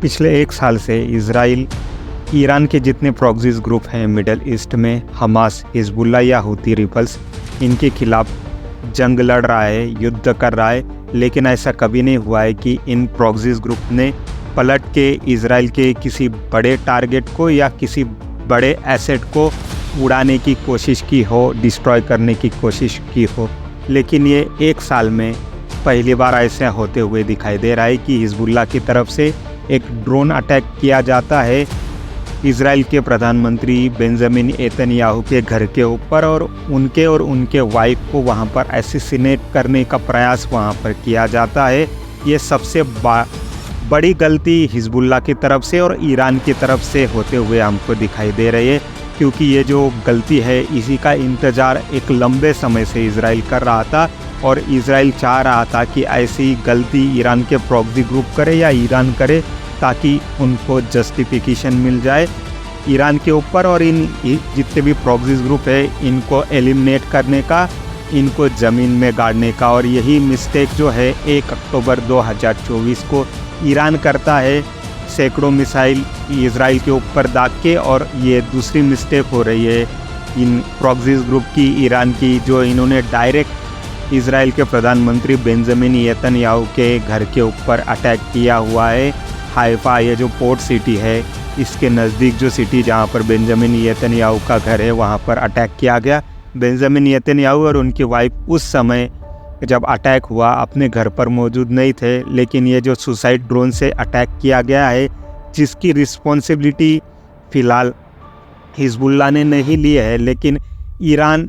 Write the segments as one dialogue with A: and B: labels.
A: पिछले 1 साल से इज़राइल ईरान के जितने प्रॉक्सीज़ ग्रुप हैं मिडल ईस्ट में, हमास, हिजबुल्लाह या हूती रिबल्स, इनके खिलाफ जंग लड़ रहा है, युद्ध कर रहा है। लेकिन ऐसा कभी नहीं हुआ है कि इन प्रॉक्सीज़ ग्रुप ने पलट के इज़राइल के किसी बड़े टारगेट को या किसी बड़े एसेट को उड़ाने की कोशिश की हो, डिस्ट्रॉय करने की कोशिश की हो। लेकिन ये 1 साल में पहली बार ऐसा होते हुए दिखाई दे रहा है कि हिजबुल्लाह की तरफ से एक ड्रोन अटैक किया जाता है इज़राइल के प्रधानमंत्री बेंजामिन नेतन्याहू के घर के ऊपर, और उनके वाइफ को वहाँ पर असैसिनेट करने का प्रयास वहाँ पर किया जाता है। ये सबसे बड़ी गलती हिजबुल्लाह की तरफ से और ईरान की तरफ से होते हुए हमको दिखाई दे रही है, क्योंकि ये जो गलती है इसी का इंतज़ार एक लंबे समय से इज़राइल कर रहा था, और इज़राइल चाह रहा था कि ऐसी गलती ईरान के प्रॉक्सी ग्रुप करे या ईरान करे, ताकि उनको जस्टिफिकेशन मिल जाए ईरान के ऊपर और इन जितने भी प्रॉक्सीज़ ग्रुप है इनको एलिमिनेट करने का, इनको ज़मीन में गाड़ने का। और यही मिस्टेक जो है 1 अक्टूबर 2024 को ईरान करता है, सैकड़ों मिसाइल इज़राइल के ऊपर दाग के। और ये दूसरी मिस्टेक हो रही है इन प्रॉक्सीज़ ग्रुप की, ईरान की, जो इन्होंने डायरेक्ट इज़राइल के प्रधानमंत्री बेंजामिन नेतन्याहू के घर के ऊपर अटैक किया हुआ है। हाइफा, ये जो पोर्ट सिटी है, इसके नज़दीक जो सिटी जहाँ पर बेंजामिन नेतन्याहू का घर है, वहाँ पर अटैक किया गया। बेंजामिन नेतन्याहू और उनकी वाइफ उस समय जब अटैक हुआ अपने घर पर मौजूद नहीं थे। लेकिन ये जो सुसाइड ड्रोन से अटैक किया गया है, जिसकी रिस्पॉन्सिबिलिटी फ़िलहाल हिजबुल्लाह ने नहीं ली है, लेकिन ईरान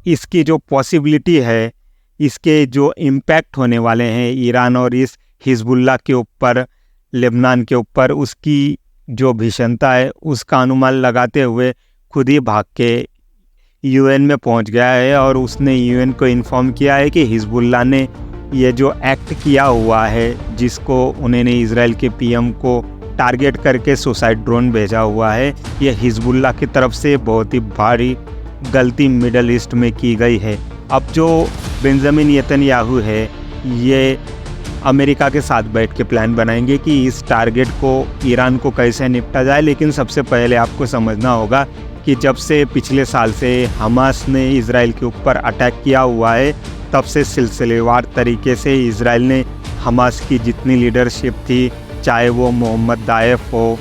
A: इसकी जो पॉसिबिलिटी है, इसके जो इम्पैक्ट होने वाले हैं ईरान और इस हिजबुल्लाह के ऊपर, लेबनान के ऊपर, उसकी जो भीषणता है उसका अनुमान लगाते हुए खुद ही भाग के यूएन में पहुंच गया है। और उसने यूएन को इन्फॉर्म किया है कि हिजबुल्लाह ने ये जो एक्ट किया हुआ है, जिसको उन्होंने इज़राइल के पीएम को टारगेट करके सुसाइड ड्रोन भेजा हुआ है, ये हिजबुल्लाह की तरफ से बहुत ही भारी गलती मिडल ईस्ट में की गई है। अब जो बेंजामिन नेतन्याहू है, ये अमेरिका के साथ बैठ के प्लान बनाएंगे कि इस टारगेट को, ईरान को कैसे निपटा जाए। लेकिन सबसे पहले आपको समझना होगा कि जब से पिछले साल से हमास ने इज़राइल के ऊपर अटैक किया हुआ है, तब से सिलसिलेवार तरीके से इज़राइल ने हमास की जितनी लीडरशिप थी, चाहे वो मोहम्मद दाएफ हो,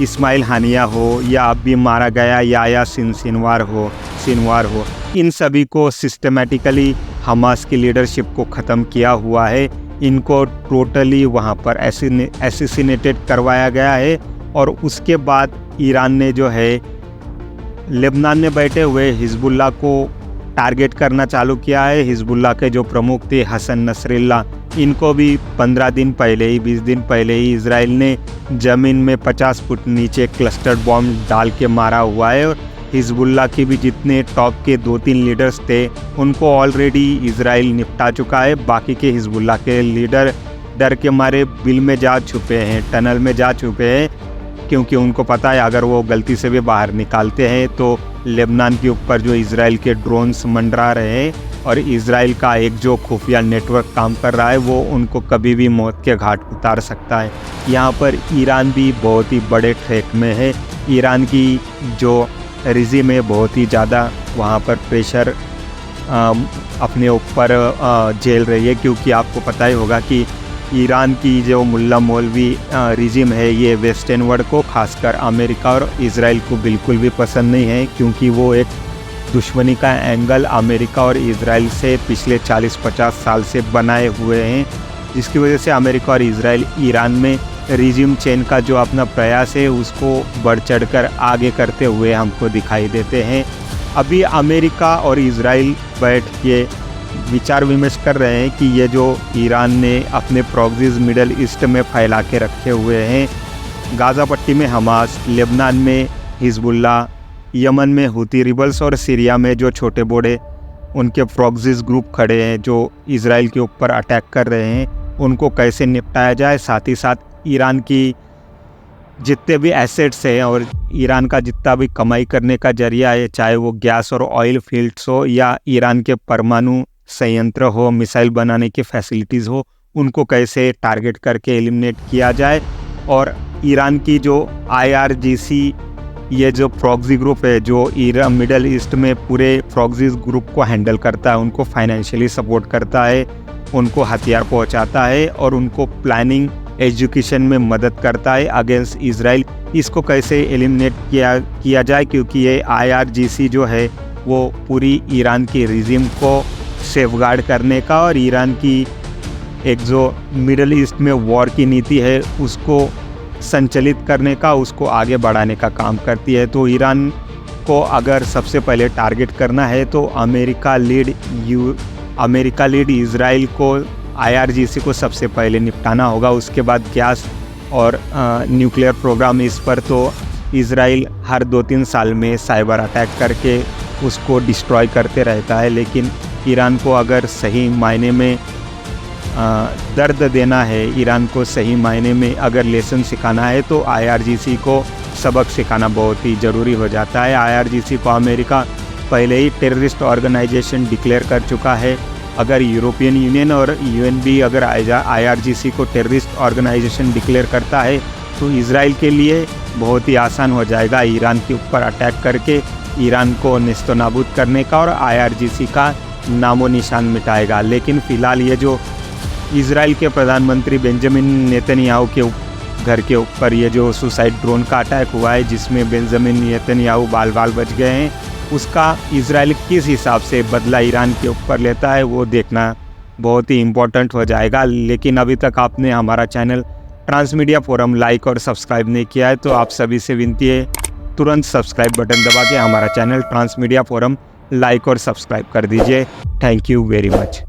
A: इस्माइल हानिया हो, या अभी मारा गया याया सिनवार हो, इन सभी को सिस्टमेटिकली हमास की लीडरशिप को ख़त्म किया हुआ है। इनको टोटली वहाँ पर असैसिनेटेड करवाया गया है। और उसके बाद ईरान ने जो है लेबनान में बैठे हुए हिजबुल्लाह को टारगेट करना चालू किया है। हिजबुल्लाह के जो प्रमुख थे हसन नसरुल्लाह, इनको भी 15 दिन पहले ही, 20 दिन पहले ही इज़राइल ने ज़मीन में 50 फुट नीचे क्लस्टर बॉम्ब डाल के मारा हुआ है। और हिजबुल्लाह के भी जितने टॉप के 2-3 लीडर्स थे, उनको ऑलरेडी इज़राइल निपटा चुका है। बाकी के हिजबुल्लाह के लीडर डर के मारे बिल में जा छुपे हैं, टनल में जा छुपे हैं, क्योंकि उनको पता है अगर वो गलती से भी बाहर निकालते हैं तो लेबनान के ऊपर जो इज़राइल के ड्रोन्स मंडरा रहे हैं और इज़राइल का एक जो खुफिया नेटवर्क काम कर रहा है, वो उनको कभी भी मौत के घाट उतार सकता है। यहाँ पर ईरान भी बहुत ही बड़े ट्रैक में है। ईरान की जो रिजीम है बहुत ही ज़्यादा वहाँ पर प्रेशर अपने ऊपर झेल रही है, क्योंकि आपको पता ही होगा कि ईरान की जो मुल्ला मौलवी रिजीम है, ये वेस्टर्न वर्ल्ड को, खासकर अमेरिका और इज़राइल को बिल्कुल भी पसंद नहीं है, क्योंकि वो एक दुश्मनी का एंगल अमेरिका और इज़राइल से पिछले 40-50 साल से बनाए हुए हैं, जिसकी वजह से अमेरिका और इज़राइल ईरान में रिजीम चेंज का जो अपना प्रयास है उसको बढ़ चढ़कर आगे करते हुए हमको दिखाई देते हैं। अभी अमेरिका और इज़राइल बैठ के विचार विमर्श कर रहे हैं कि ये जो ईरान ने अपने प्रॉक्सीज़ मिडल ईस्ट में फैला के रखे हुए हैं, गाज़ा पट्टी में हमास, लेबनान में हिजबुल्लाह, यमन में हूती रिबल्स और सीरिया में जो छोटे बड़े उनके प्रॉक्सीज़ ग्रुप खड़े हैं जो इज़राइल के ऊपर अटैक कर रहे हैं, उनको कैसे निपटाया जाए। साथ ही साथ ईरान की जितने भी एसेट्स हैं और ईरान का जितना भी कमाई करने का जरिया है, चाहे वो गैस और ऑयल फील्ड्स हो या ईरान के परमाणु संयंत्र हो, मिसाइल बनाने की फैसिलिटीज़ हो, उनको कैसे टारगेट करके एलिमिनेट किया जाए। और ईरान की जो IRGC, ये जो प्रॉक्सी ग्रुप है जो ईरान मिडल ईस्ट में पूरे प्रॉक्सी ग्रुप को हैंडल करता है, उनको फाइनेंशियली सपोर्ट करता है, उनको हथियार पहुंचाता है और उनको प्लानिंग एजुकेशन में मदद करता है अगेंस्ट इजराइल। इसको कैसे एलिमिनेट किया जाए, क्योंकि ये IRGC जो है वो पूरी ईरान की रिजिम को सेफगार्ड करने का और ईरान की एक जो मिडल ईस्ट में वॉर की नीति है उसको संचालित करने का, उसको आगे बढ़ाने का काम करती है। तो ईरान को अगर सबसे पहले टारगेट करना है तो अमेरिका लीड इजराइल को IRGC को सबसे पहले निपटाना होगा। उसके बाद गैस और न्यूक्लियर प्रोग्राम, इस पर तो इजराइल हर 2-3 साल में साइबर अटैक करके उसको डिस्ट्रॉय करते रहता है। लेकिन ईरान को अगर सही मायने में दर्द देना है, ईरान को सही मायने में अगर लेसन सिखाना है तो IRGC को सबक सिखाना बहुत ही ज़रूरी हो जाता है। IRGC को अमेरिका पहले ही टेररिस्ट ऑर्गेनाइजेशन डिक्लेयर कर चुका है। अगर यूरोपियन यूनियन और UN भी अगर IRGC को टेररिस्ट ऑर्गेनाइजेशन डिक्लेयर करता है तो इजराइल के लिए बहुत ही आसान हो जाएगा ईरान के ऊपर अटैक करके ईरान को नेस्तनाबूद करने का और IRGC का नामो निशान मिटाएगा। लेकिन फ़िलहाल ये जो इजराइल के प्रधानमंत्री बेंजामिन नेतन्याहू के घर के ऊपर ये जो सुसाइड ड्रोन का अटैक हुआ है जिसमें बेंजामिन नेतन्याहू बाल बच गए हैं, उसका इजराइल किस हिसाब से बदला ईरान के ऊपर लेता है वो देखना बहुत ही इम्पोर्टेंट हो जाएगा। लेकिन अभी तक आपने हमारा चैनल ट्रांसमीडिया फोरम लाइक और सब्सक्राइब नहीं किया है तो आप सभी से विनती है तुरंत सब्सक्राइब बटन दबा के हमारा चैनल ट्रांसमीडिया फोरम लाइक और सब्सक्राइब कर दीजिए। Thank you very much.